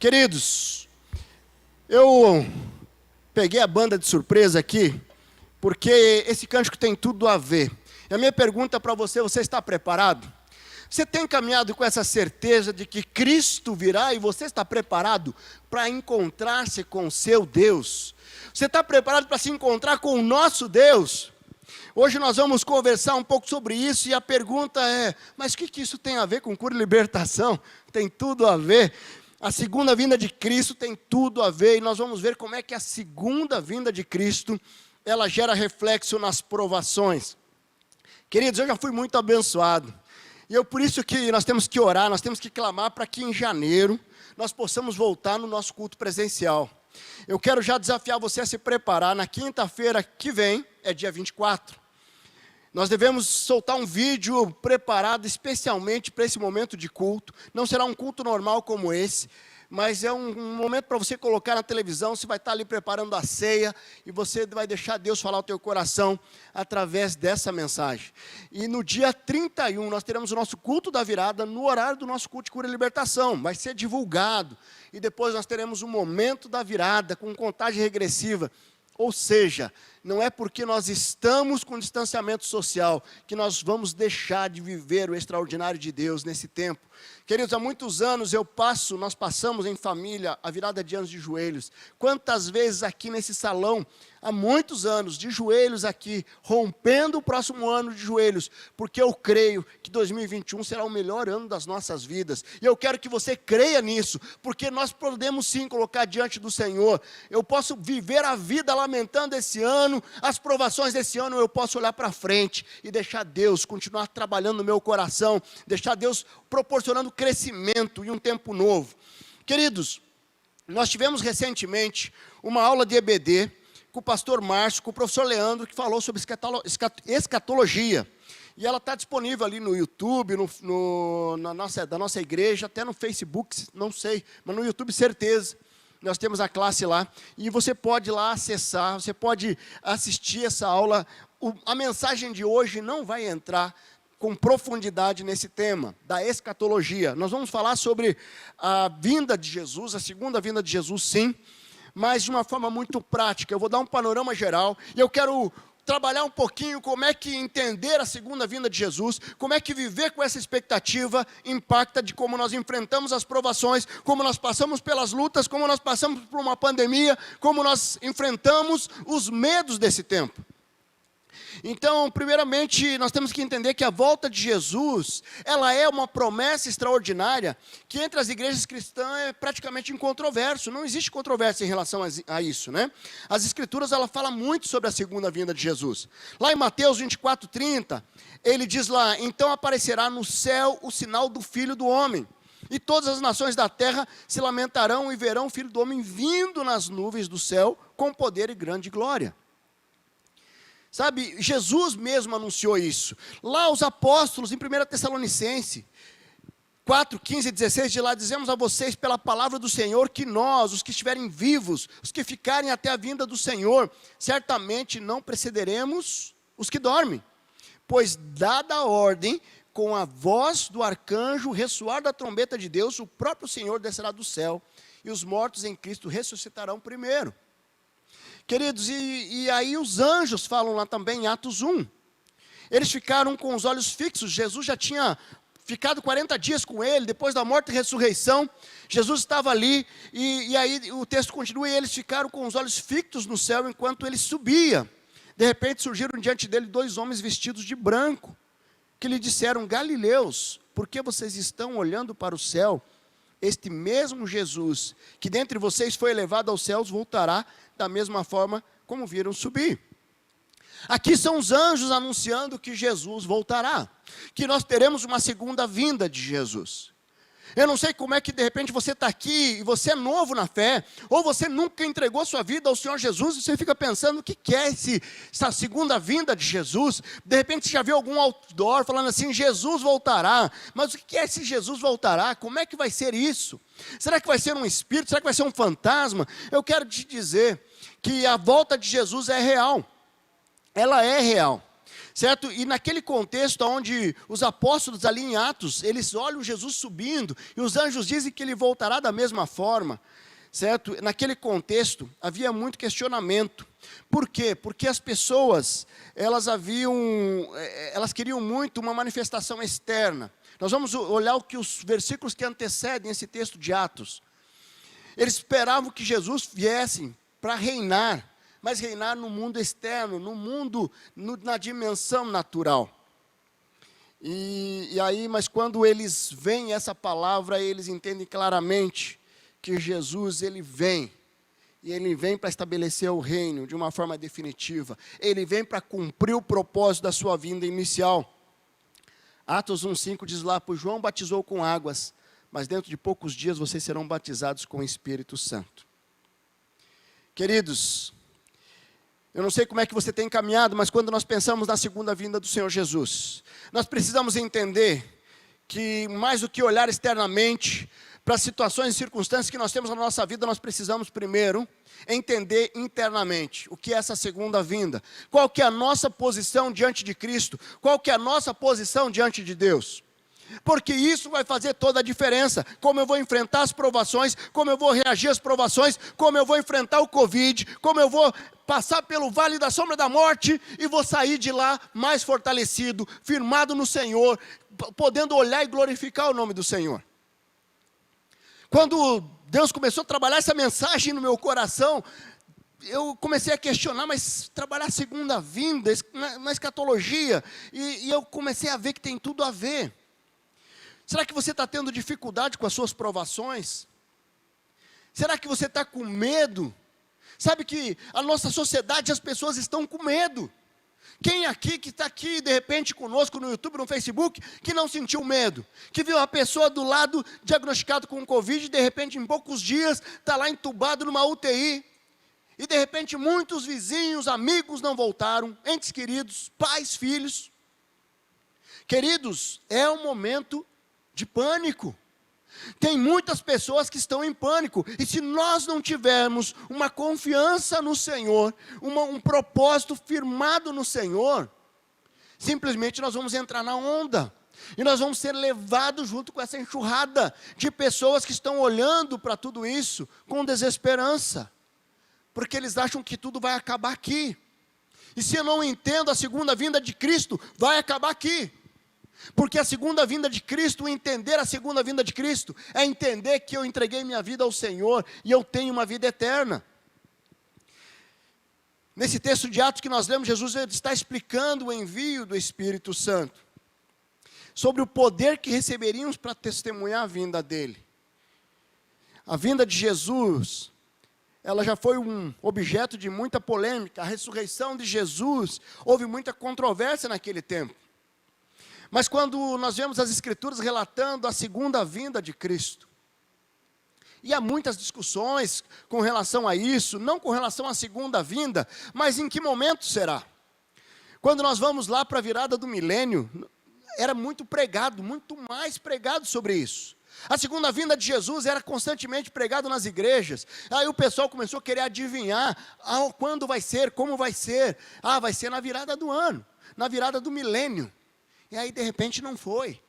Queridos, eu peguei a banda de surpresa aqui, porque esse cântico tem tudo a ver. E a minha pergunta para você: você está preparado? Você tem caminhado com essa certeza de que Cristo virá e você está preparado para encontrar-se com o seu Deus? Você está preparado para se encontrar com o nosso Deus? Hoje nós vamos conversar um pouco sobre isso e a pergunta é: mas o que isso tem a ver com cura e libertação? Tem tudo a ver. A segunda vinda de Cristo tem tudo a ver, e nós vamos ver como é que a segunda vinda de Cristo, ela gera reflexo nas provações. Queridos, eu já fui muito abençoado, e por isso que nós temos que orar, nós temos que clamar para que em janeiro nós possamos voltar no nosso culto presencial. Eu quero já desafiar você a se preparar. Na quinta-feira que vem, é dia 24, nós devemos soltar um vídeo preparado especialmente para esse momento de culto. Não será um culto normal como esse, mas é um momento para você colocar na televisão. Você vai estar ali preparando a ceia e você vai deixar Deus falar ao teu coração através dessa mensagem. E no dia 31 nós teremos o nosso culto da virada no horário do nosso culto de cura e libertação. Vai ser divulgado e depois nós teremos o momento da virada com contagem regressiva. Ou seja, não é porque nós estamos com distanciamento social que nós vamos deixar de viver o extraordinário de Deus nesse tempo. Queridos, há muitos anos nós passamos em família a virada de anos de joelhos. Quantas vezes aqui nesse salão, há muitos anos, de joelhos aqui, rompendo o próximo ano de joelhos, porque eu creio que 2021 será o melhor ano das nossas vidas. E eu quero que você creia nisso, porque nós podemos sim colocar diante do Senhor. Eu posso viver a vida lamentando esse ano, as provações desse ano, eu posso olhar para frente e deixar Deus continuar trabalhando no meu coração, deixar Deus proporcionando crescimento e um tempo novo. Queridos, nós tivemos recentemente uma aula de EBD com o pastor Márcio, com o professor Leandro, que falou sobre escatologia. E ela está disponível ali no YouTube, da nossa igreja, até no Facebook, não sei, mas no YouTube certeza. Nós temos a classe lá, e você pode lá acessar, você pode assistir essa aula. A mensagem de hoje não vai entrar com profundidade nesse tema, da escatologia. Nós vamos falar sobre a vinda de Jesus, a segunda vinda de Jesus, sim, mas de uma forma muito prática. Eu vou dar um panorama geral, e eu quero trabalhar um pouquinho como é que entender a segunda vinda de Jesus, como é que viver com essa expectativa impacta de como nós enfrentamos as provações, como nós passamos pelas lutas, como nós passamos por uma pandemia, como nós enfrentamos os medos desse tempo. Então, primeiramente, nós temos que entender que a volta de Jesus, ela é uma promessa extraordinária, que entre as igrejas cristãs é praticamente incontroverso, não existe controvérsia em relação a isso, né? As escrituras, ela fala muito sobre a segunda vinda de Jesus. Lá em Mateus 24:30, ele diz lá: então aparecerá no céu o sinal do Filho do Homem, e todas as nações da terra se lamentarão e verão o Filho do Homem vindo nas nuvens do céu com poder e grande glória. Sabe, Jesus mesmo anunciou isso. Lá os apóstolos, em 1 Tessalonicenses 4, 15 e 16, de lá: dizemos a vocês pela palavra do Senhor que nós, os que estiverem vivos, os que ficarem até a vinda do Senhor, certamente não precederemos os que dormem. Pois dada a ordem, com a voz do arcanjo, o ressoar da trombeta de Deus, o próprio Senhor descerá do céu, e os mortos em Cristo ressuscitarão primeiro. Queridos, e aí os anjos falam lá também em Atos 1. Eles ficaram com os olhos fixos. Jesus já tinha ficado 40 dias com ele, depois da morte e ressurreição. Jesus estava ali, e aí o texto continua: e eles ficaram com os olhos fixos no céu enquanto ele subia. De repente surgiram diante dele 2 homens vestidos de branco, que lhe disseram: Galileus, por que vocês estão olhando para o céu? Este mesmo Jesus, que dentre vocês foi elevado aos céus, voltará da mesma forma como viram subir. Aqui são os anjos anunciando que Jesus voltará, que nós teremos uma segunda vinda de Jesus. Eu não sei como é que de repente você está aqui e você é novo na fé, ou você nunca entregou sua vida ao Senhor Jesus, e você fica pensando: o que é essa segunda vinda de Jesus? De repente você já viu algum outdoor falando assim: Jesus voltará. Mas o que é esse Jesus voltará? Como é que vai ser isso? Será que vai ser um espírito? Será que vai ser um fantasma? Eu quero te dizer que a volta de Jesus é real. Ela é real. certo? E naquele contexto onde os apóstolos ali em Atos, eles olham Jesus subindo, e os anjos dizem que ele voltará da mesma forma, certo? Naquele contexto, havia muito questionamento. Por quê? Porque as pessoas, elas queriam muito uma manifestação externa. Nós vamos olhar os versículos que antecedem esse texto de Atos. Eles esperavam que Jesus viesse para reinar, mas reinar no mundo externo, no mundo, na dimensão natural. Mas quando eles veem essa palavra, eles entendem claramente que Jesus, ele vem. E ele vem para estabelecer o reino de uma forma definitiva. Ele vem para cumprir o propósito da sua vinda inicial. Atos 1,5 diz lá, pois João batizou com águas, mas dentro de poucos dias vocês serão batizados com o Espírito Santo. Queridos, eu não sei como é que você tem caminhado, mas quando nós pensamos na segunda vinda do Senhor Jesus, nós precisamos entender que mais do que olhar externamente para as situações e circunstâncias que nós temos na nossa vida, nós precisamos primeiro entender internamente o que é essa segunda vinda. Qual que é a nossa posição diante de Cristo? Qual que é a nossa posição diante de Deus? Porque isso vai fazer toda a diferença. Como eu vou enfrentar as provações, como eu vou reagir às provações, como eu vou enfrentar o Covid, como eu vou passar pelo vale da sombra da morte e vou sair de lá mais fortalecido, firmado no Senhor, podendo olhar e glorificar o nome do Senhor. Quando Deus começou a trabalhar essa mensagem no meu coração, eu comecei a questionar, mas trabalhar a segunda vinda, na escatologia, e eu comecei a ver que tem tudo a ver. Será que você está tendo dificuldade com as suas provações? Será que você está com medo? Sabe que a nossa sociedade, as pessoas estão com medo. Quem aqui que está aqui de repente conosco no YouTube, no Facebook, que não sentiu medo? Que viu a pessoa do lado diagnosticado com Covid e de repente em poucos dias está lá entubado numa UTI. E de repente muitos vizinhos, amigos não voltaram, entes queridos, pais, filhos. Queridos, é um momento de pânico. Tem muitas pessoas que estão em pânico, e se nós não tivermos uma confiança no Senhor, um propósito firmado no Senhor, simplesmente nós vamos entrar na onda, e nós vamos ser levados junto com essa enxurrada de pessoas que estão olhando para tudo isso com desesperança, porque eles acham que tudo vai acabar aqui, e se eu não entendo a segunda vinda de Cristo, vai acabar aqui. Porque a segunda vinda de Cristo, entender a segunda vinda de Cristo, é entender que eu entreguei minha vida ao Senhor e eu tenho uma vida eterna. Nesse texto de Atos que nós lemos, Jesus está explicando o envio do Espírito Santo, sobre o poder que receberíamos para testemunhar a vinda dele. A vinda de Jesus, ela já foi um objeto de muita polêmica. A ressurreição de Jesus, houve muita controvérsia naquele tempo. Mas quando nós vemos as Escrituras relatando a segunda vinda de Cristo, e há muitas discussões com relação a isso, não com relação à segunda vinda, mas em que momento será? Quando nós vamos lá para a virada do milênio, era muito pregado, muito mais pregado sobre isso. A segunda vinda de Jesus era constantemente pregado nas igrejas. Aí o pessoal começou a querer adivinhar, quando vai ser, como vai ser. Vai ser na virada do ano, na virada do milênio. E aí de repente não foi.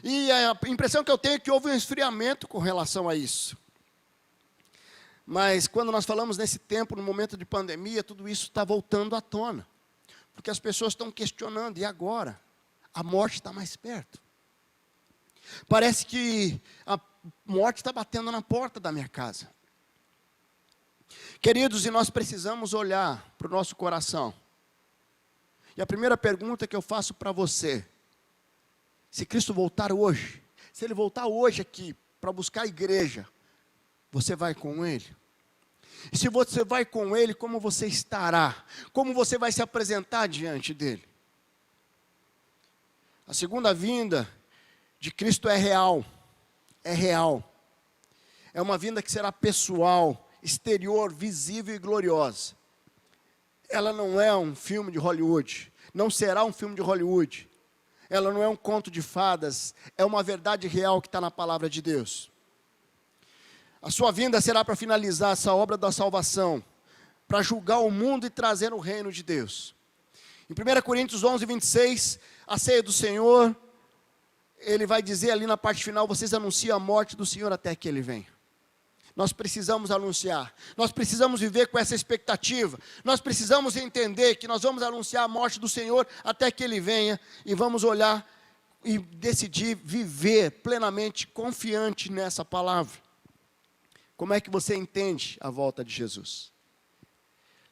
E a impressão que eu tenho é que houve um esfriamento com relação a isso. Mas quando nós falamos nesse tempo, no momento de pandemia, tudo isso está voltando à tona. Porque as pessoas estão questionando, e agora? A morte está mais perto. Parece que a morte está batendo na porta da minha casa. Queridos, e nós precisamos olhar para o nosso coração. E a primeira pergunta que eu faço para você, se Cristo voltar hoje, se Ele voltar hoje aqui para buscar a igreja, você vai com Ele? E se você vai com Ele, como você estará? Como você vai se apresentar diante dEle? A segunda vinda de Cristo é real, é real. É uma vinda que será pessoal, exterior, visível e gloriosa. Ela não é um filme de Hollywood, não será um filme de Hollywood. Ela não é um conto de fadas, é uma verdade real que está na palavra de Deus. A sua vinda será para finalizar essa obra da salvação, para julgar o mundo e trazer o reino de Deus. Em 1 Coríntios 11, 26, a ceia do Senhor, ele vai dizer ali na parte final, vocês anunciam a morte do Senhor até que ele venha. Nós precisamos anunciar, nós precisamos viver com essa expectativa, nós precisamos entender que nós vamos anunciar a morte do Senhor até que ele venha, e vamos olhar e decidir viver plenamente confiante nessa palavra. Como é que você entende a volta de Jesus?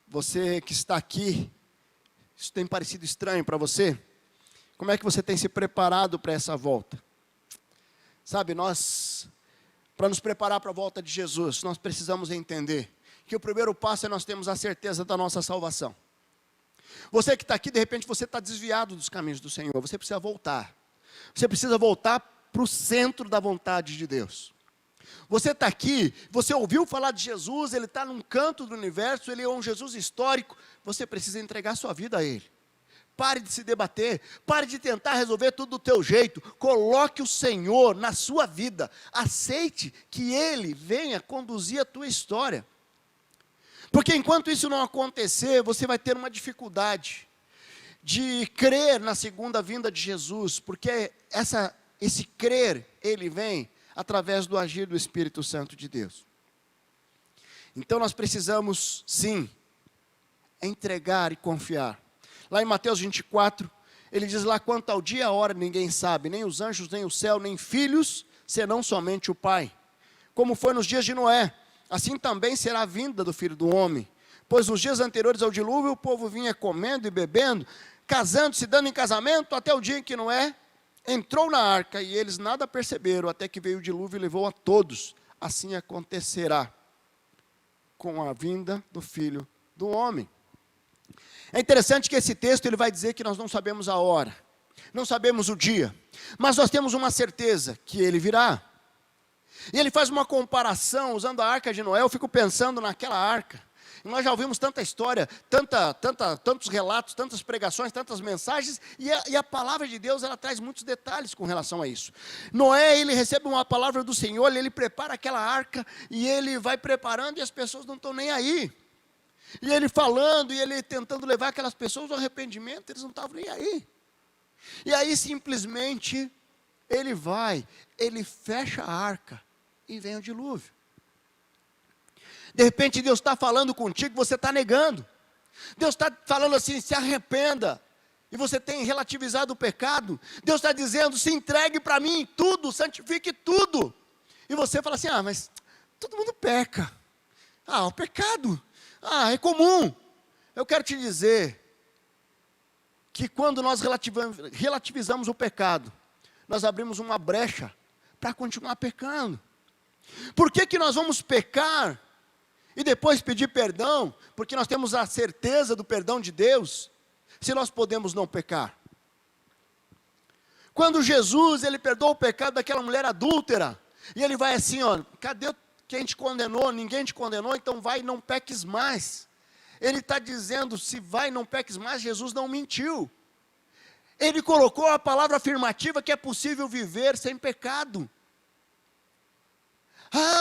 Você que está aqui, isso tem parecido estranho para você? Como é que você tem se preparado para essa volta? Sabe, para nos preparar para a volta de Jesus, nós precisamos entender que o primeiro passo é nós termos a certeza da nossa salvação. Você que está aqui, de repente você está desviado dos caminhos do Senhor, você precisa voltar. Você precisa voltar para o centro da vontade de Deus. Você está aqui, você ouviu falar de Jesus, ele está num canto do universo, ele é um Jesus histórico, você precisa entregar sua vida a ele. Pare de se debater, pare de tentar resolver tudo do teu jeito, coloque o Senhor na sua vida, aceite que ele venha conduzir a tua história. Porque enquanto isso não acontecer, você vai ter uma dificuldade de crer na segunda vinda de Jesus, porque esse crer, ele vem através do agir do Espírito Santo de Deus. Então nós precisamos, sim, entregar e confiar. Lá em Mateus 24, ele diz lá, quanto ao dia e a hora ninguém sabe, nem os anjos, nem o céu, nem filhos, senão somente o Pai. Como foi nos dias de Noé, assim também será a vinda do Filho do Homem. Pois nos dias anteriores ao dilúvio, o povo vinha comendo e bebendo, casando-se, dando em casamento, até o dia em que Noé entrou na arca, e eles nada perceberam, até que veio o dilúvio e levou a todos. Assim acontecerá com a vinda do Filho do Homem. É interessante que esse texto ele vai dizer que nós não sabemos a hora, não sabemos o dia, mas nós temos uma certeza, que ele virá. E ele faz uma comparação, usando a arca de Noé, eu fico pensando naquela arca. Nós já ouvimos tanta história, tantos relatos, tantas pregações, tantas mensagens, e a palavra de Deus, ela traz muitos detalhes com relação a isso. Noé, ele recebe uma palavra do Senhor, ele prepara aquela arca, e ele vai preparando, e as pessoas não estão nem aí. E ele falando, e ele tentando levar aquelas pessoas ao arrependimento, eles não estavam nem aí. E aí, simplesmente, ele fecha a arca, e vem o dilúvio. De repente Deus está falando contigo, você está negando. Deus está falando assim, se arrependa. E você tem relativizado o pecado. Deus está dizendo, se entregue para mim tudo, santifique tudo. E você fala assim, mas todo mundo peca. O pecado, é comum. Eu quero te dizer, que quando nós relativizamos o pecado, nós abrimos uma brecha para continuar pecando. Por que nós vamos pecar e depois pedir perdão, porque nós temos a certeza do perdão de Deus, se nós podemos não pecar? Quando Jesus, ele perdoa o pecado daquela mulher adúltera, e ele vai assim, cadê quem te condenou? Ninguém te condenou, então vai e não peques mais. Ele está dizendo, se vai e não peques mais, Jesus não mentiu. Ele colocou a palavra afirmativa que é possível viver sem pecado.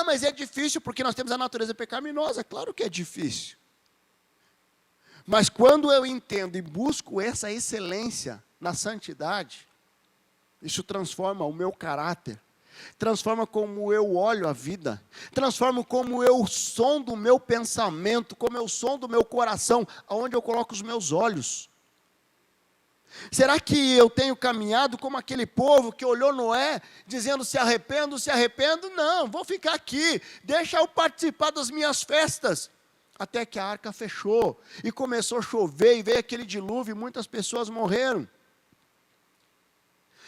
Mas é difícil porque nós temos a natureza pecaminosa. Claro que é difícil. Mas quando eu entendo e busco essa excelência na santidade, isso transforma o meu caráter, transforma como eu olho a vida, transforma como eu sondo o meu pensamento, como eu sondo o meu coração, aonde eu coloco os meus olhos. Será que eu tenho caminhado como aquele povo que olhou Noé, dizendo se arrependo? Não, vou ficar aqui, deixa eu participar das minhas festas. Até que a arca fechou, e começou a chover, e veio aquele dilúvio, e muitas pessoas morreram.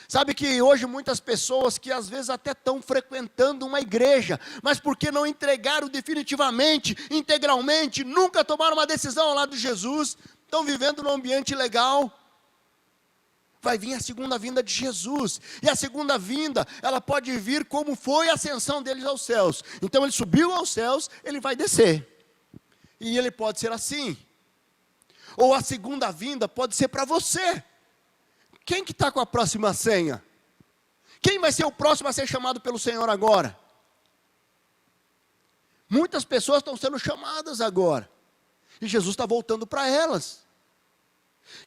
Sabe que hoje muitas pessoas que às vezes até estão frequentando uma igreja, mas porque não entregaram definitivamente, integralmente, nunca tomaram uma decisão ao lado de Jesus, estão vivendo num ambiente legal. Vai vir a segunda vinda de Jesus, e a segunda vinda, ela pode vir como foi a ascensão deles aos céus. Então ele subiu aos céus, ele vai descer, e ele pode ser assim, ou a segunda vinda pode ser para você. Quem que está com a próxima senha? Quem vai ser o próximo a ser chamado pelo Senhor agora? Muitas pessoas estão sendo chamadas agora, e Jesus está voltando para elas.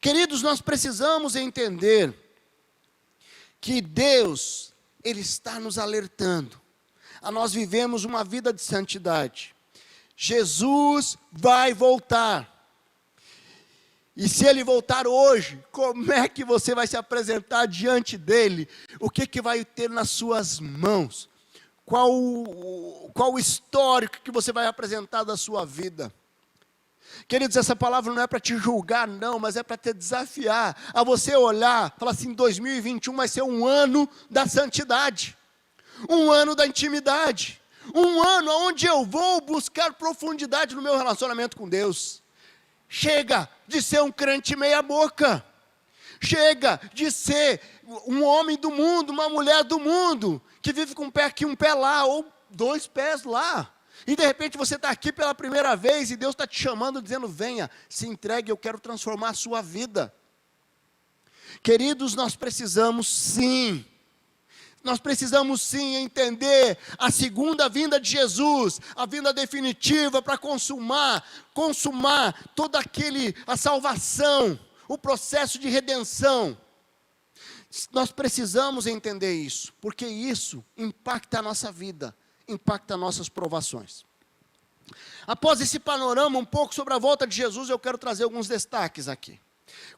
Queridos, nós precisamos entender que Deus, Ele está nos alertando a nós vivemos uma vida de santidade. Jesus vai voltar. E se Ele voltar hoje, como é que você vai se apresentar diante dEle? O que vai ter nas suas mãos? Qual o histórico que você vai apresentar da sua vida? Queridos, essa palavra não é para te julgar não, mas é para te desafiar, a você olhar, falar assim, 2021 vai ser um ano da santidade, um ano da intimidade, um ano onde eu vou buscar profundidade no meu relacionamento com Deus. Chega de ser um crente meia boca, chega de ser um homem do mundo, uma mulher do mundo, que vive com um pé aqui, um pé lá, ou 2 pés lá. E de repente você está aqui pela primeira vez e Deus está te chamando, dizendo, venha, se entregue, eu quero transformar a sua vida. Queridos, nós precisamos sim entender a segunda vinda de Jesus, a vinda definitiva para consumar toda a salvação, o processo de redenção. Nós precisamos entender isso, porque isso impacta a nossa vida, impacta nossas provações. Após esse panorama um pouco sobre a volta de Jesus, eu quero trazer alguns destaques aqui.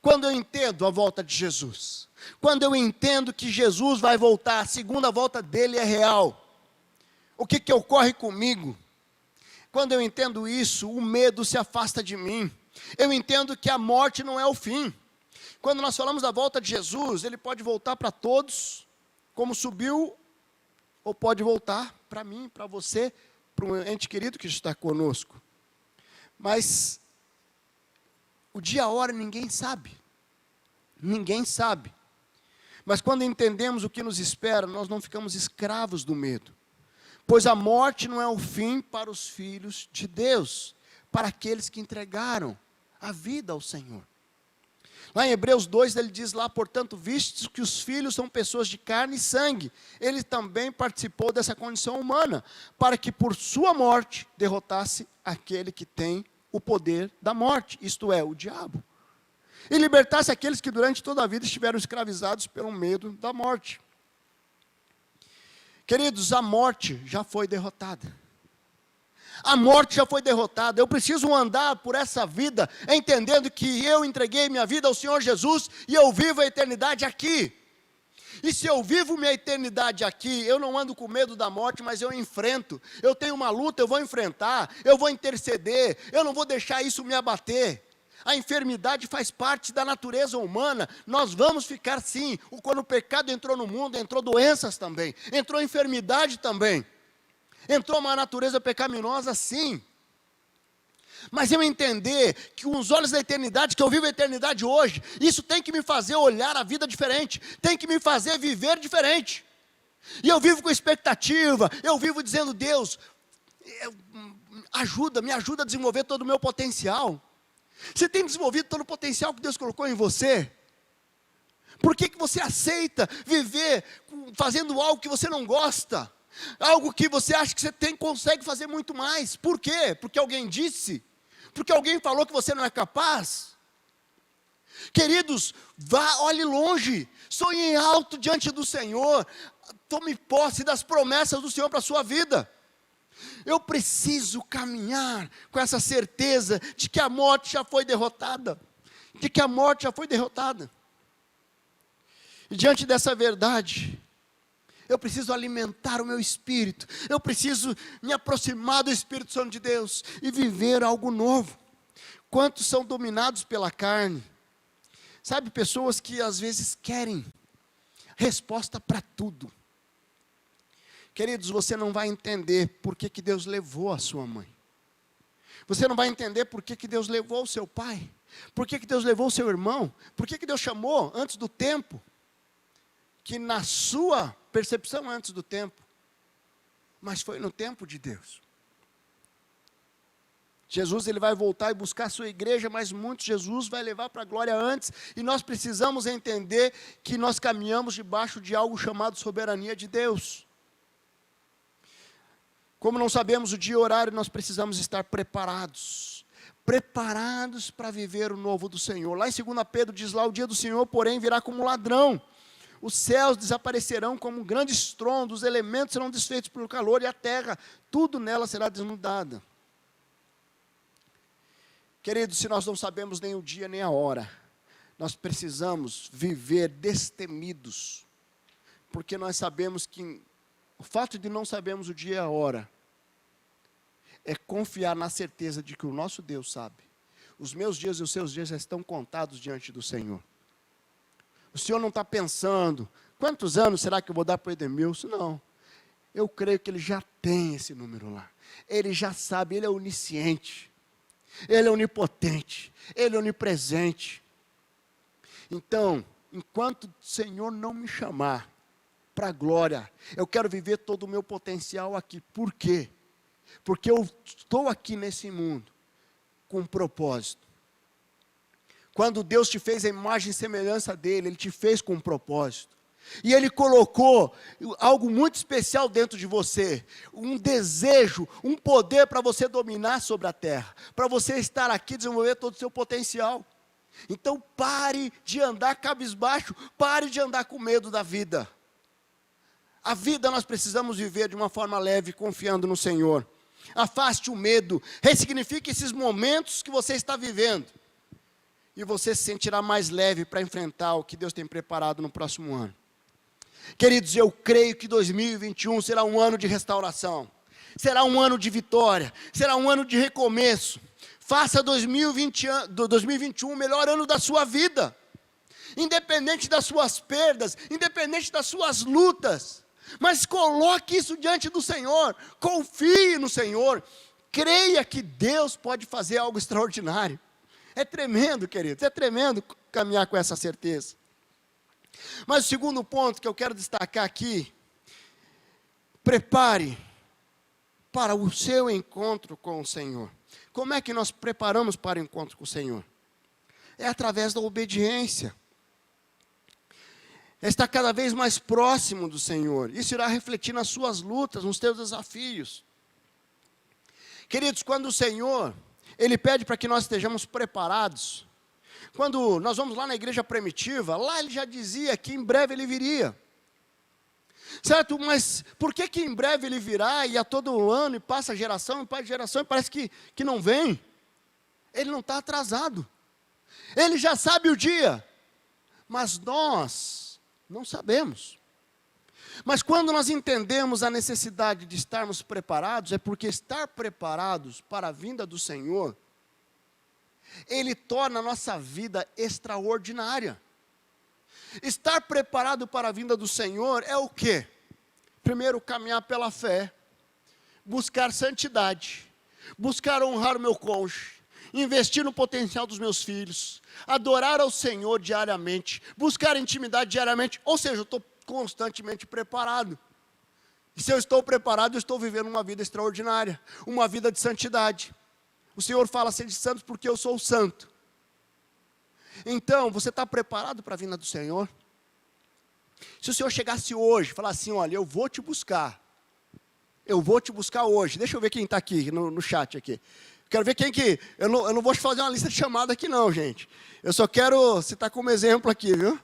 Quando eu entendo a volta de Jesus, quando eu entendo que Jesus vai voltar, a segunda volta dele é real, o que ocorre comigo? Quando eu entendo isso, o medo se afasta de mim, eu entendo que a morte não é o fim. Quando nós falamos da volta de Jesus, ele pode voltar para todos, como subiu, ou pode voltar para mim, para você, para um ente querido que está conosco. Mas o dia, a hora, ninguém sabe. Ninguém sabe. Mas quando entendemos o que nos espera, nós não ficamos escravos do medo. Pois a morte não é o fim para os filhos de Deus, para aqueles que entregaram a vida ao Senhor. Lá em Hebreus 2, ele diz lá, portanto, vistos que os filhos são pessoas de carne e sangue, ele também participou dessa condição humana, para que por sua morte derrotasse aquele que tem o poder da morte, isto é, o diabo, e libertasse aqueles que durante toda a vida estiveram escravizados pelo medo da morte. Queridos, a morte já foi derrotada. A morte já foi derrotada. Eu preciso andar por essa vida, entendendo que eu entreguei minha vida ao Senhor Jesus, e eu vivo a eternidade aqui. E se eu vivo minha eternidade aqui, eu não ando com medo da morte, mas eu enfrento. Eu tenho uma luta, eu vou enfrentar, eu vou interceder, eu não vou deixar isso me abater. A enfermidade faz parte da natureza humana, nós vamos ficar sim. Quando o pecado entrou no mundo, entrou doenças também, entrou enfermidade também. Entrou uma natureza pecaminosa, sim. Mas eu entender que com os olhos da eternidade, que eu vivo a eternidade hoje, isso tem que me fazer olhar a vida diferente, tem que me fazer viver diferente. E eu vivo com expectativa, eu vivo dizendo, Deus, me ajuda a desenvolver todo o meu potencial. Você tem desenvolvido todo o potencial que Deus colocou em você? Por que você aceita viver fazendo algo que você não gosta? Algo que você acha que você consegue fazer muito mais. Por quê? Porque alguém disse? Porque alguém falou que você não é capaz? Queridos, olhe longe, sonhe alto diante do Senhor, tome posse das promessas do Senhor para a sua vida. Eu preciso caminhar com essa certeza de que a morte já foi derrotada, de que a morte já foi derrotada. E diante dessa verdade, eu preciso alimentar o meu espírito, eu preciso me aproximar do Espírito Santo de Deus e viver algo novo. Quantos são dominados pela carne? Sabe, pessoas que às vezes querem resposta para tudo. Queridos, você não vai entender por que Deus levou a sua mãe. Você não vai entender por que Deus levou o seu pai. Por que Deus levou o seu irmão. Por que Deus chamou antes do tempo. Que na sua percepção antes do tempo. Mas foi no tempo de Deus. Jesus, ele vai voltar e buscar a sua igreja, mas muito Jesus vai levar para a glória antes. E nós precisamos entender que nós caminhamos debaixo de algo chamado soberania de Deus. Como não sabemos o dia e o horário, nós precisamos estar preparados preparados para viver o novo do Senhor. Lá em 2 Pedro diz lá, o dia do Senhor, porém, virá como ladrão. Os céus desaparecerão como um grande estrondo, os elementos serão desfeitos pelo calor e a terra, tudo nela será desnudada. Queridos, se nós não sabemos nem o dia nem a hora, nós precisamos viver destemidos, porque nós sabemos que o fato de não sabermos o dia e a hora, é confiar na certeza de que o nosso Deus sabe. Os meus dias e os seus dias já estão contados diante do Senhor. O Senhor não está pensando, quantos anos será que eu vou dar para o Edemilson? Não, eu creio que Ele já tem esse número lá. Ele já sabe, Ele é onisciente, Ele é onipotente, Ele é onipresente. Então, enquanto o Senhor não me chamar para a glória, eu quero viver todo o meu potencial aqui. Por quê? Porque eu estou aqui nesse mundo com um propósito. Quando Deus te fez a imagem e semelhança dEle, Ele te fez com um propósito. E Ele colocou algo muito especial dentro de você, um desejo, um poder para você dominar sobre a terra, para você estar aqui e desenvolver todo o seu potencial. Então pare de andar cabisbaixo, pare de andar com medo da vida. A vida nós precisamos viver de uma forma leve, confiando no Senhor. Afaste o medo, ressignifique esses momentos que você está vivendo. E você se sentirá mais leve para enfrentar o que Deus tem preparado no próximo ano. Queridos, eu creio que 2021 será um ano de restauração. Será um ano de vitória, será um ano de recomeço. Faça 2021 o melhor ano da sua vida. Independente das suas perdas, independente das suas lutas. Mas coloque isso diante do Senhor, confie no Senhor, creia que Deus pode fazer algo extraordinário. É tremendo, queridos, é tremendo caminhar com essa certeza. Mas o segundo ponto que eu quero destacar aqui, prepare para o seu encontro com o Senhor. Como é que nós preparamos para o encontro com o Senhor? É através da obediência. Está cada vez mais próximo do Senhor. Isso irá refletir nas suas lutas, nos seus desafios. Queridos, quando o Senhor, Ele pede para que nós estejamos preparados. Quando nós vamos lá na igreja primitiva, lá Ele já dizia que em breve Ele viria. Certo? Mas por que em breve Ele virá e a todo ano, e passa geração e parece que não vem? Ele não está atrasado. Ele já sabe o dia. Mas nós não sabemos. Mas quando nós entendemos a necessidade de estarmos preparados, é porque estar preparados para a vinda do Senhor, Ele torna a nossa vida extraordinária. Estar preparado para a vinda do Senhor é o quê? Primeiro, caminhar pela fé, buscar santidade, buscar honrar o meu cônjuge, investir no potencial dos meus filhos, adorar ao Senhor diariamente, buscar intimidade diariamente, ou seja, eu estou constantemente preparado. E se eu estou preparado, eu estou vivendo uma vida extraordinária, uma vida de santidade. O Senhor fala, sede santos porque eu sou santo. Então, você está preparado para a vinda do Senhor? Se o Senhor chegasse hoje, falar assim, olha, eu vou te buscar hoje. Deixa eu ver quem está aqui no chat aqui. Quero ver quem que... Eu não vou fazer uma lista de chamada aqui não, gente. Eu só quero citar como exemplo aqui, viu?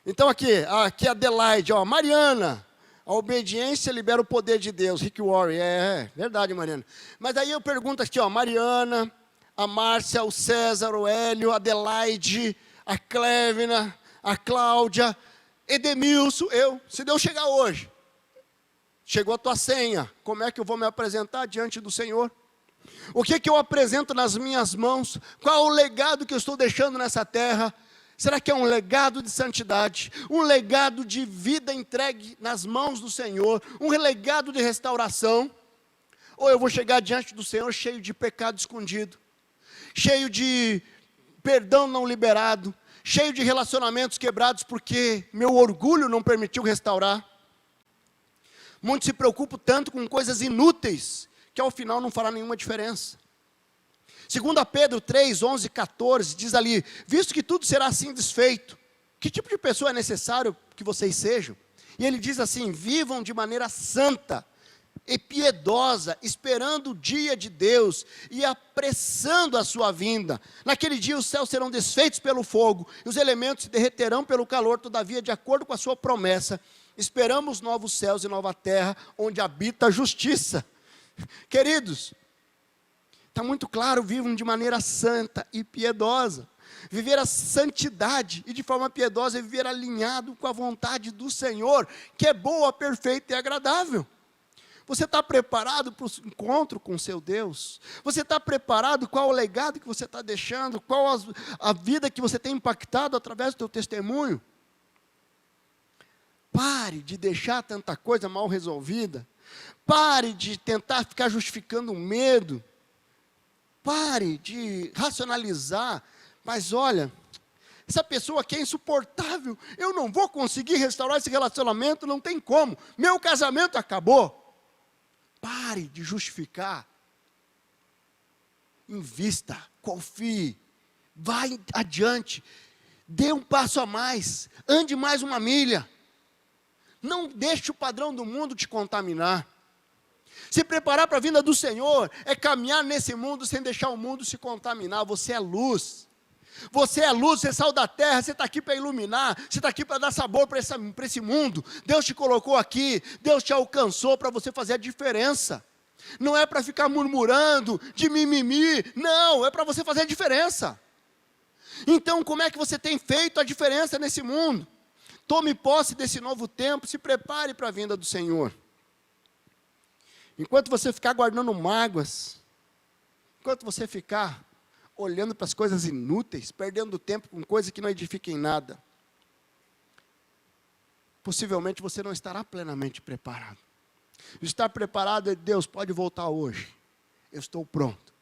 Então aqui a Adelaide, ó, Mariana. A obediência libera o poder de Deus. Rick Warren, é verdade, Mariana. Mas aí eu pergunto aqui, ó, Mariana, a Márcia, o César, o Hélio, a Adelaide, a Clevina, a Cláudia, Edemilson, eu. Se Deus chegar hoje, chegou a tua senha, como é que eu vou me apresentar diante do Senhor? O que eu apresento nas minhas mãos? Qual é o legado que eu estou deixando nessa terra? Será que é um legado de santidade? Um legado de vida entregue nas mãos do Senhor? Um legado de restauração? Ou eu vou chegar diante do Senhor cheio de pecado escondido? Cheio de perdão não liberado? Cheio de relacionamentos quebrados porque meu orgulho não permitiu restaurar? Muitos se preocupam tanto com coisas inúteis que ao final não fará nenhuma diferença. 2 Pedro 3, 11, 14, diz ali, visto que tudo será assim desfeito, que tipo de pessoa é necessário que vocês sejam? E ele diz assim, vivam de maneira santa, e piedosa, esperando o dia de Deus e apressando a sua vinda. Naquele dia os céus serão desfeitos pelo fogo e os elementos se derreterão pelo calor. Todavia, de acordo com a sua promessa, esperamos novos céus e nova terra, onde habita a justiça. Queridos, está muito claro, vivam de maneira santa e piedosa. Viver a santidade e de forma piedosa é viver alinhado com a vontade do Senhor, que é boa, perfeita e agradável. Você está preparado para o encontro com o seu Deus? Você está preparado? Qual o legado que você está deixando? Qual a vida que você tem impactado através do teu testemunho? Pare de deixar tanta coisa mal resolvida. Pare de tentar ficar justificando o medo. Pare de racionalizar. Mas olha, essa pessoa aqui é insuportável. Eu não vou conseguir restaurar esse relacionamento, não tem como. Meu casamento acabou. Pare de justificar. Invista, confie, vá adiante, dê um passo a mais, ande mais uma milha. Não deixe o padrão do mundo te contaminar. Se preparar para a vinda do Senhor é caminhar nesse mundo sem deixar o mundo se contaminar. Você é luz. Você é luz, você é sal da terra, você está aqui para iluminar, você está aqui para dar sabor para esse mundo. Deus te colocou aqui, Deus te alcançou para você fazer a diferença. Não é para ficar murmurando, de mimimi, não, é para você fazer a diferença. Então, como é que você tem feito a diferença nesse mundo? Tome posse desse novo tempo, se prepare para a vinda do Senhor. Enquanto você ficar guardando mágoas, enquanto você ficar olhando para as coisas inúteis, perdendo tempo com coisas que não edificam em nada, possivelmente você não estará plenamente preparado. Estar preparado é: Deus pode voltar hoje, eu estou pronto.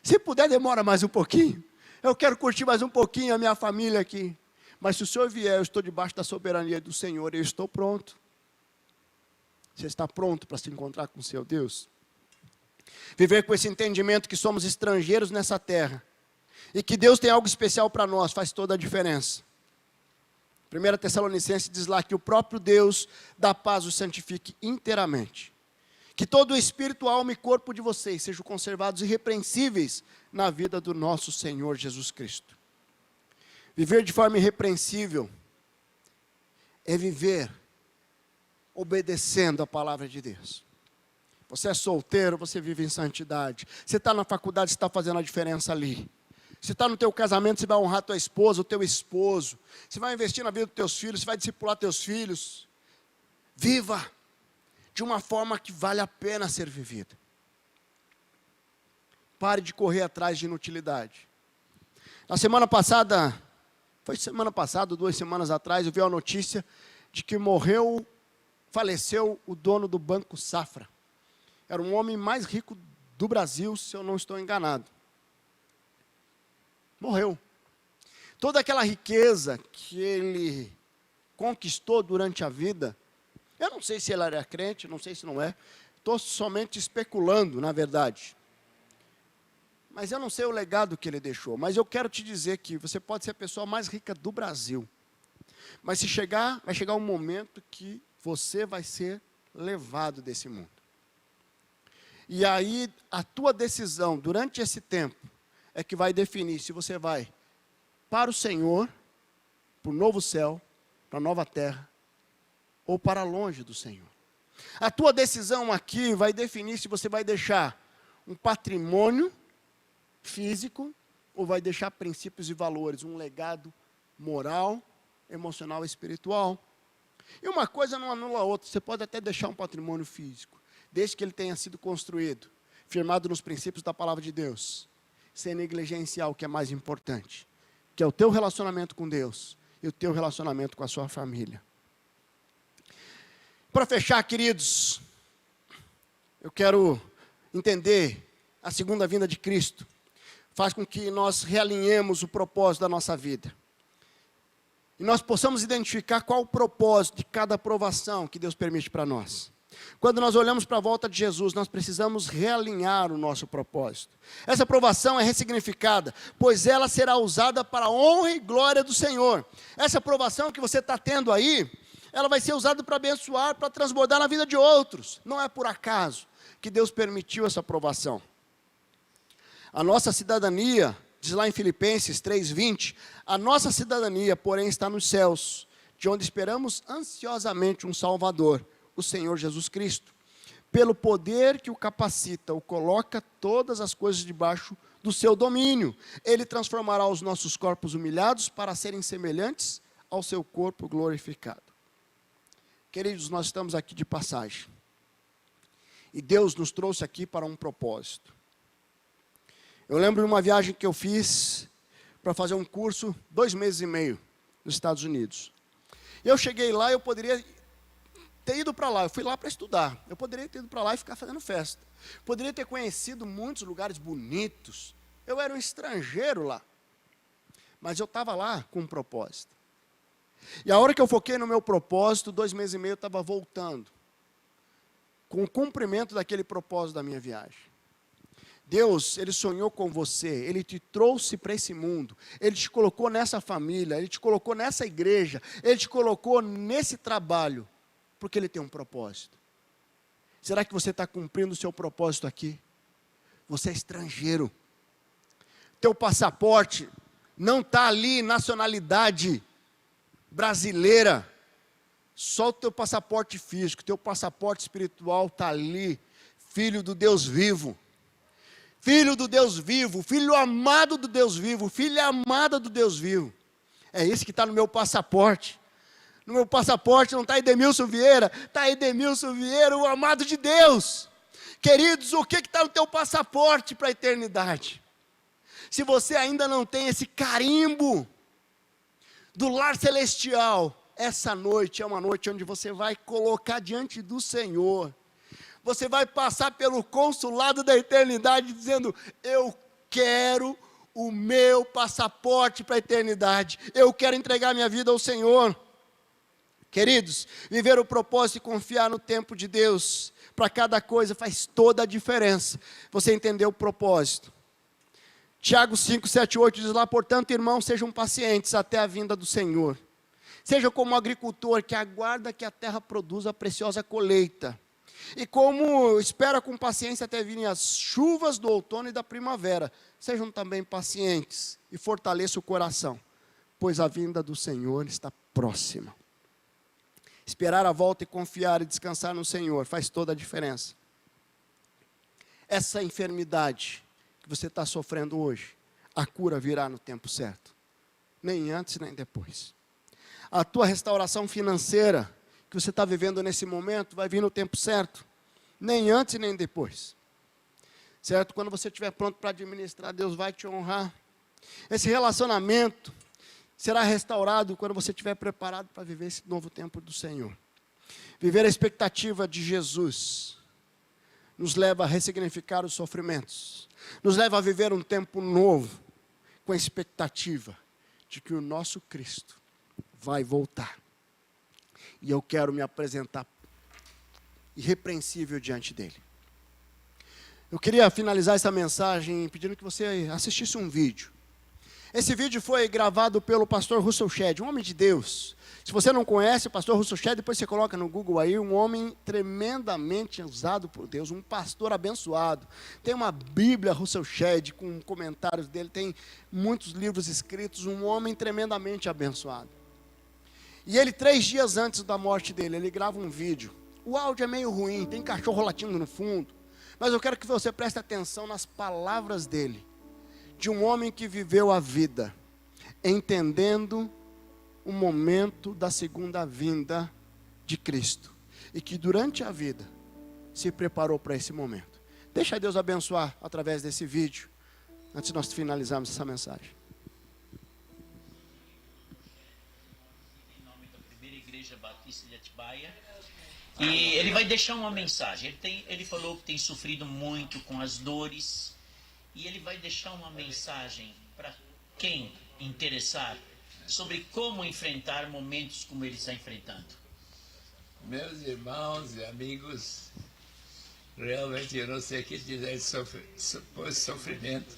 Se puder, demora mais um pouquinho, eu quero curtir mais um pouquinho a minha família aqui, mas se o Senhor vier, eu estou debaixo da soberania do Senhor, eu estou pronto. Você está pronto para se encontrar com o seu Deus? Viver com esse entendimento que somos estrangeiros nessa terra e que Deus tem algo especial para nós faz toda a diferença. 1 Tessalonicenses diz lá que o próprio Deus da paz os santifique inteiramente. Que todo o espírito, alma e corpo de vocês sejam conservados irrepreensíveis na vida do nosso Senhor Jesus Cristo. Viver de forma irrepreensível é viver obedecendo a palavra de Deus. Você é solteiro, você vive em santidade. Você está na faculdade, você está fazendo a diferença ali. Você está no teu casamento, você vai honrar tua esposa, o teu esposo. Você vai investir na vida dos teus filhos, você vai discipular teus filhos. Viva de uma forma que vale a pena ser vivida. Pare de correr atrás de inutilidade. Na semana passada, foi semana passada, 2 semanas atrás, eu vi a notícia de que faleceu o dono do Banco Safra. Era um homem mais rico do Brasil, se eu não estou enganado. Morreu. Toda aquela riqueza que ele conquistou durante a vida, eu não sei se ele era crente, não sei se não é, estou somente especulando, na verdade. Mas eu não sei o legado que ele deixou, mas eu quero te dizer que você pode ser a pessoa mais rica do Brasil, mas vai chegar um momento que você vai ser levado desse mundo. E aí, a tua decisão durante esse tempo é que vai definir se você vai para o Senhor, para o novo céu, para a nova terra, ou para longe do Senhor. A tua decisão aqui vai definir se você vai deixar um patrimônio físico, ou vai deixar princípios e valores, um legado moral, emocional e espiritual. E uma coisa não anula a outra. Você pode até deixar um patrimônio físico, desde que ele tenha sido construído, firmado nos princípios da palavra de Deus, sem negligenciar o que é mais importante, que é o teu relacionamento com Deus e o teu relacionamento com a sua família. Para fechar, queridos, eu quero entender a segunda vinda de Cristo. Faz com que nós realinhemos o propósito da nossa vida. E nós possamos identificar qual o propósito de cada aprovação que Deus permite para nós. Quando nós olhamos para a volta de Jesus, nós precisamos realinhar o nosso propósito. Essa aprovação é ressignificada, pois ela será usada para a honra e glória do Senhor. Essa aprovação que você está tendo aí, ela vai ser usada para abençoar, para transbordar na vida de outros. Não é por acaso que Deus permitiu essa aprovação. A nossa cidadania, diz lá em Filipenses 3:20, a nossa cidadania, porém, está nos céus, de onde esperamos ansiosamente um Salvador, o Senhor Jesus Cristo. Pelo poder que o capacita, o coloca todas as coisas debaixo do seu domínio. Ele transformará os nossos corpos humilhados para serem semelhantes ao seu corpo glorificado. Queridos, nós estamos aqui de passagem. E Deus nos trouxe aqui para um propósito. Eu lembro de uma viagem que eu fiz para fazer um curso, 2 meses e meio, nos Estados Unidos. Eu cheguei lá, eu poderia ter ido para lá, eu fui lá para estudar. Eu poderia ter ido para lá e ficar fazendo festa. Poderia ter conhecido muitos lugares bonitos. Eu era um estrangeiro lá. Mas eu estava lá com um propósito. E a hora que eu foquei no meu propósito, 2 meses e meio eu estava voltando. Com o cumprimento daquele propósito da minha viagem. Deus, Ele sonhou com você, Ele te trouxe para esse mundo, Ele te colocou nessa família, Ele te colocou nessa igreja, Ele te colocou nesse trabalho, porque Ele tem um propósito. Será que você está cumprindo o seu propósito aqui? Você é estrangeiro. Teu passaporte não está ali, nacionalidade brasileira. Só o teu passaporte físico, teu passaporte espiritual está ali, filho do Deus vivo. Filho do Deus vivo, filho amado do Deus vivo, filha amada do Deus vivo. É esse que está no meu passaporte. No meu passaporte não está Edemilson Vieira, está Edemilson Vieira, o amado de Deus. Queridos, o que está no teu passaporte para a eternidade? Se você ainda não tem esse carimbo do lar celestial, essa noite é uma noite onde você vai colocar diante do Senhor. Você vai passar pelo consulado da eternidade dizendo, eu quero o meu passaporte para a eternidade. Eu quero entregar minha vida ao Senhor. Queridos, viver o propósito e confiar no tempo de Deus, para cada coisa faz toda a diferença. Você entendeu o propósito. Tiago 5, 7, 8 diz lá, portanto, irmãos, sejam pacientes até a vinda do Senhor. Seja como um agricultor que aguarda que a terra produza a preciosa colheita. E como espera com paciência até virem as chuvas do outono e da primavera, sejam também pacientes e fortaleçam o coração, pois a vinda do Senhor está próxima. Esperar a volta e confiar e descansar no Senhor faz toda a diferença. Essa enfermidade que você está sofrendo hoje, a cura virá no tempo certo, nem antes nem depois. A tua restauração financeira que você está vivendo nesse momento, vai vir no tempo certo, nem antes nem depois, certo? Quando você estiver pronto para administrar, Deus vai te honrar. Esse relacionamento será restaurado quando você estiver preparado para viver esse novo tempo do Senhor. Viver a expectativa de Jesus nos leva a ressignificar os sofrimentos, nos leva a viver um tempo novo, com a expectativa de que o nosso Cristo vai voltar. E eu quero me apresentar irrepreensível diante dele. Eu queria finalizar essa mensagem pedindo que você assistisse um vídeo. Esse vídeo foi gravado pelo pastor Russell Shedd, um homem de Deus. Se você não conhece o pastor Russell Shedd, depois você coloca no Google aí, um homem tremendamente usado por Deus, um pastor abençoado. Tem uma Bíblia Russell Shedd com comentários dele, tem muitos livros escritos, um homem tremendamente abençoado. E ele, 3 dias antes da morte dele, ele grava um vídeo. O áudio é meio ruim, tem cachorro latindo no fundo. Mas eu quero que você preste atenção nas palavras dele. De um homem que viveu a vida, entendendo o momento da segunda vinda de Cristo. E que durante a vida, se preparou para esse momento. Deixa Deus abençoar através desse vídeo, antes de nós finalizarmos essa mensagem. Igreja Batista de Atibaia, e ele vai deixar uma mensagem. Ele falou que tem sofrido muito com as dores, e ele vai deixar uma mensagem para quem interessar sobre como enfrentar momentos como ele está enfrentando. Meus irmãos e amigos, realmente eu não sei o que dizer sobre sofrimento,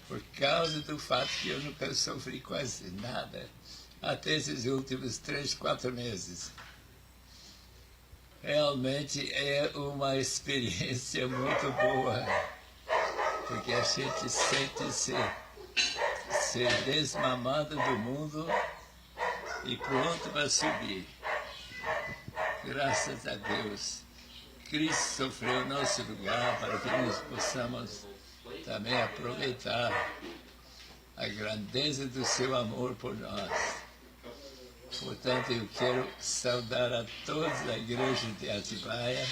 por causa do fato que eu nunca sofri quase nada até esses últimos 3, 4 meses. realmente é uma experiência muito boa, porque a gente sente ser desmamado do mundo e pronto para subir. Graças a Deus, Cristo sofreu nosso lugar para que nós possamos também aproveitar a grandeza do seu amor por nós. Portanto, eu quero saudar a todos da igreja de Atibaia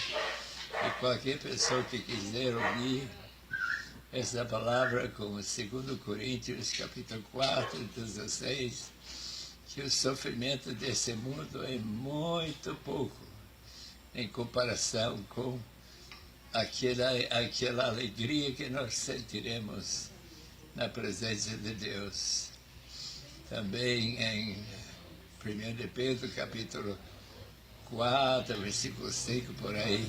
e qualquer pessoa que quiser ouvir essa palavra, como 2 Coríntios, capítulo 4, 16, que o sofrimento desse mundo é muito pouco em comparação com aquela alegria que nós sentiremos na presença de Deus. Também em 1 de Pedro, capítulo 4, versículo 5, por aí,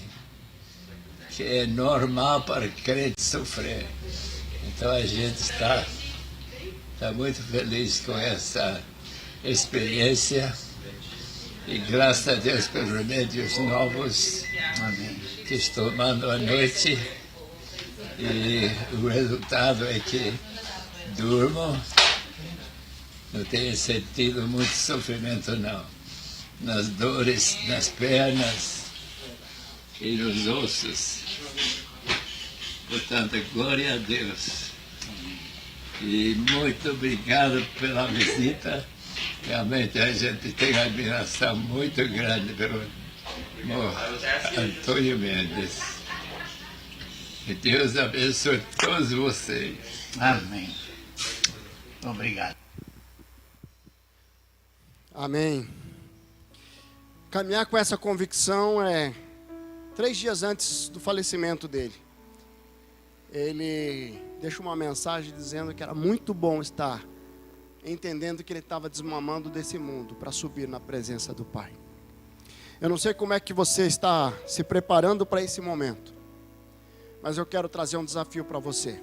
que é normal para crente sofrer. Então a gente está muito feliz com essa experiência e graças a Deus pelos remédios novos que estou tomando à noite, e o resultado é que durmo, não tenho sentido muito sofrimento não, nas dores, nas pernas e nos ossos. Portanto, glória a Deus. E muito obrigado pela visita. Realmente a gente tem uma admiração muito grande pelo irmão Antônio Mendes. Que Deus abençoe todos vocês. Amém. Obrigado. Amém. Caminhar com essa convicção é 3 dias antes do falecimento dele. Ele deixa uma mensagem dizendo que era muito bom estar entendendo que ele estava desmamando desse mundo para subir na presença do Pai. Eu não sei como é que você está se preparando para esse momento, mas eu quero trazer um desafio para você.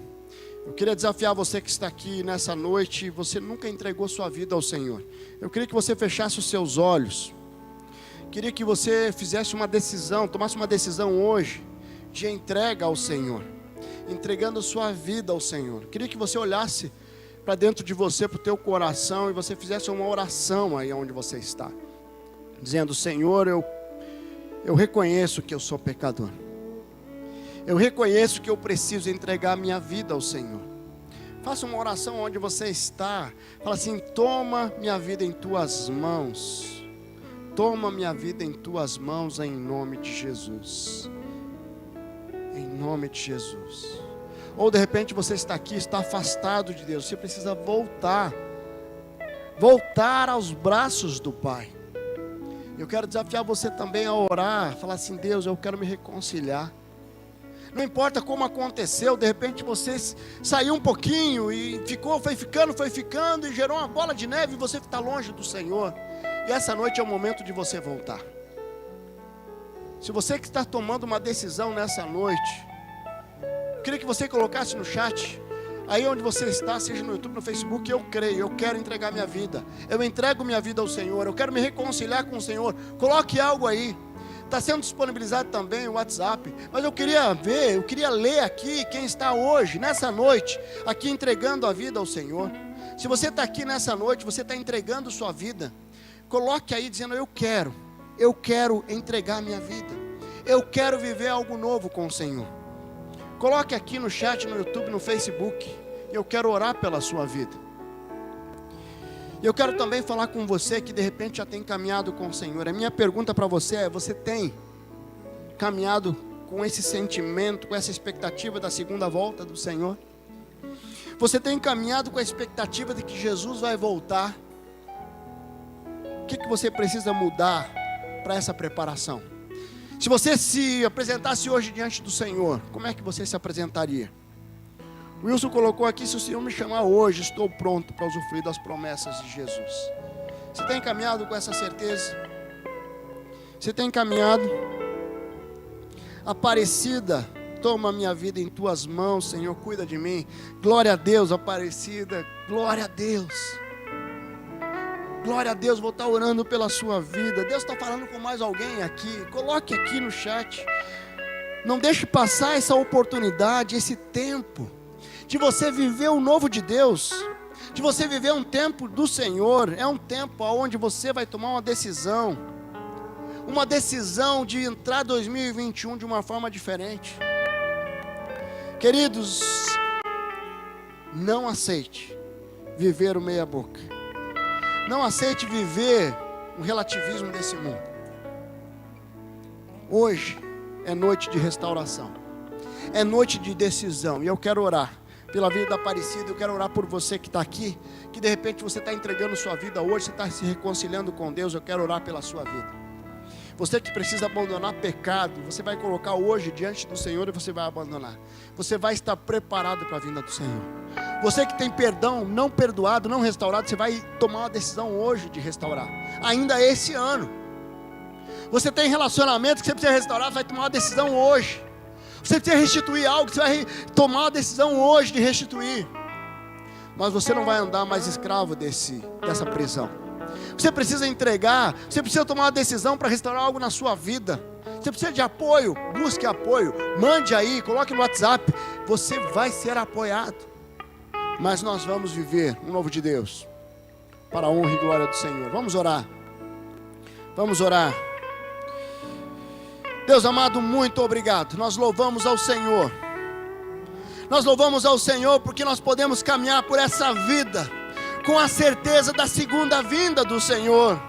Eu queria desafiar você que está aqui nessa noite, você nunca entregou sua vida ao Senhor. Eu queria que você fechasse os seus olhos. Queria que você fizesse uma decisão, tomasse uma decisão hoje de entrega ao Senhor, entregando sua vida ao Senhor. Queria que você olhasse para dentro de você, para o teu coração, e você fizesse uma oração aí onde você está, dizendo: Senhor, eu reconheço que eu sou pecador. Eu reconheço que eu preciso entregar a minha vida ao Senhor. Faça uma oração onde você está. Fala assim: toma minha vida em tuas mãos. Toma minha vida em tuas mãos, em nome de Jesus. Em nome de Jesus. Ou de repente você está aqui, está afastado de Deus. Você precisa voltar. Voltar aos braços do Pai. Eu quero desafiar você também a orar. Falar assim: Deus, eu quero me reconciliar. Não importa como aconteceu, de repente você saiu um pouquinho e foi ficando e gerou uma bola de neve e você está longe do Senhor. E essa noite é o momento de você voltar. Se você que está tomando uma decisão nessa noite, eu queria que você colocasse no chat, aí onde você está, seja no YouTube, no Facebook: eu creio, eu quero entregar minha vida. Eu entrego minha vida ao Senhor, eu quero me reconciliar com o Senhor. Coloque algo aí. Está sendo disponibilizado também o WhatsApp. Mas eu queria ler aqui quem está hoje, nessa noite, aqui entregando a vida ao Senhor. Se você está aqui nessa noite, você está entregando sua vida, coloque aí dizendo: eu quero entregar minha vida. Eu quero viver algo novo com o Senhor. Coloque aqui no chat, no YouTube, no Facebook. Eu quero orar pela sua vida. E eu quero também falar com você que de repente já tem caminhado com o Senhor. A minha pergunta para você é: você tem caminhado com esse sentimento, com essa expectativa da segunda volta do Senhor? Você tem caminhado com a expectativa de que Jesus vai voltar? O que você precisa mudar para essa preparação? Se você se apresentasse hoje diante do Senhor, como é que você se apresentaria? O Wilson colocou aqui: se o Senhor me chamar hoje, estou pronto para usufruir das promessas de Jesus. Você tem caminhado com essa certeza? Você tem caminhado? Aparecida, toma minha vida em tuas mãos, Senhor, cuida de mim. Glória a Deus, Aparecida, glória a Deus. Glória a Deus, vou estar orando pela sua vida. Deus está falando com mais alguém aqui. Coloque aqui no chat. Não deixe passar essa oportunidade, esse tempo, de você viver o novo de Deus, de você viver um tempo do Senhor. É um tempo onde você vai tomar uma decisão de entrar 2021 de uma forma diferente. Queridos, não aceite viver o meia boca. Não aceite viver o relativismo desse mundo. Hoje é noite de restauração, é noite de decisão, e eu quero orar pela vida da Aparecida. Eu quero orar por você que está aqui, que de repente você está entregando sua vida hoje, você está se reconciliando com Deus. Eu quero orar pela sua vida. Você que precisa abandonar pecado, você vai colocar hoje diante do Senhor e você vai abandonar. Você vai estar preparado para a vinda do Senhor. Você que tem perdão não perdoado, não restaurado, você vai tomar uma decisão hoje de restaurar, ainda esse ano. Você tem relacionamento que você precisa restaurar, você vai tomar uma decisão hoje. Você precisa restituir algo, você vai tomar uma decisão hoje de restituir. Mas você não vai andar mais escravo dessa prisão. Você precisa entregar, você precisa tomar uma decisão para restaurar algo na sua vida. Você precisa de apoio, busque apoio, mande aí, coloque no WhatsApp. Você vai ser apoiado. Mas nós vamos viver um novo de Deus, para a honra e glória do Senhor. Vamos orar. Vamos orar. Deus amado, muito obrigado. Nós louvamos ao Senhor. Nós louvamos ao Senhor porque nós podemos caminhar por essa vida com a certeza da segunda vinda do Senhor.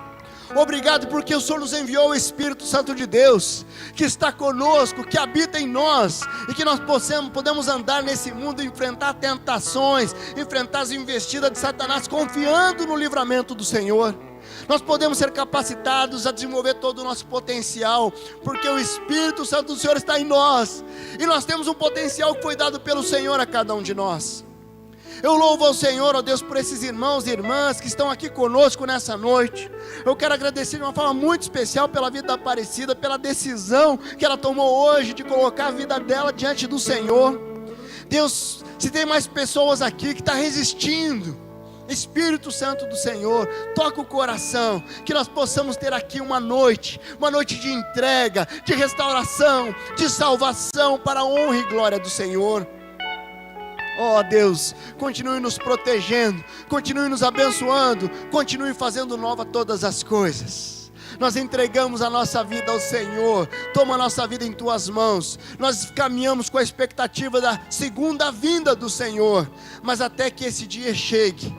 Obrigado porque o Senhor nos enviou o Espírito Santo de Deus, que está conosco, que habita em nós, e que nós podemos andar nesse mundo, enfrentar tentações, enfrentar as investidas de Satanás, confiando no livramento do Senhor. Nós podemos ser capacitados a desenvolver todo o nosso potencial, porque o Espírito Santo do Senhor está em nós, e nós temos um potencial que foi dado pelo Senhor a cada um de nós. Eu louvo ao Senhor, ó Deus, por esses irmãos e irmãs que estão aqui conosco nessa noite. Eu quero agradecer de uma forma muito especial pela vida da Aparecida, pela decisão que ela tomou hoje de colocar a vida dela diante do Senhor. Deus, se tem mais pessoas aqui que estão resistindo, Espírito Santo do Senhor, toca o coração, que nós possamos ter aqui uma noite de entrega, de restauração, de salvação, para a honra e glória do Senhor. Ó Deus, continue nos protegendo, continue nos abençoando, continue fazendo nova todas as coisas. Nós entregamos a nossa vida ao Senhor, toma a nossa vida em Tuas mãos. Nós caminhamos com a expectativa da segunda vinda do Senhor, mas até que esse dia chegue,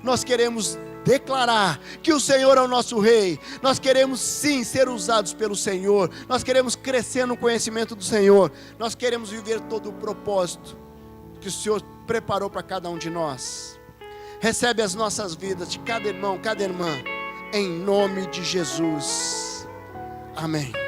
nós queremos declarar que o Senhor é o nosso Rei. Nós queremos sim ser usados pelo Senhor, nós queremos crescer no conhecimento do Senhor, nós queremos viver todo o propósito que o Senhor preparou para cada um de nós. Recebe as nossas vidas de cada irmão, cada irmã, em nome de Jesus. Amém.